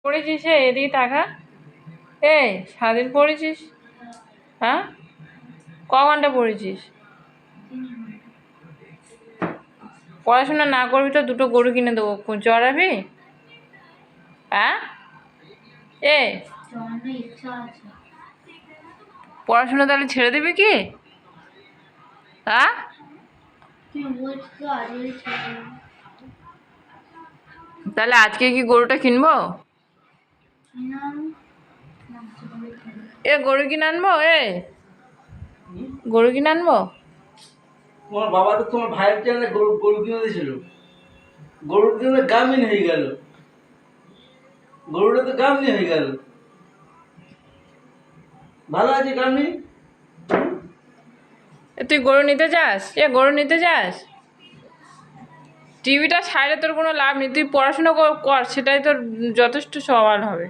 পড়েছিস এদিকে টাকা সারাদিন পড়েছিস? হ্যাঁ, ক ঘন্টা পড়েছিস? পড়াশোনা না করবি তো দুটো গরু কিনে দেবো, চড়াবি? হ্যাঁ, পড়াশোনা তাহলে ছেড়ে দিবি কি? হ্যাঁ, তাহলে আজকে কি গরুটা কিনবো? গরু কিনে আনবো? গরু কিনে আনবো? তোমার বাবা তো তোমার ভাইয়ের জন্য গরু কিনে দিয়েছিল। গরুর জন্য গামিন হয়ে গেল, গরুটা তো গামনি হয়ে গেল। ভালো আছে গামনি? তুই গরু নিতে যাস? গরু নিতে যাস? টিভিটা ছাড়লে তোর কোনো লাভ নেই, তুই পড়াশোনা কর, সেটাই তোর যথেষ্ট সওয়াল হবে।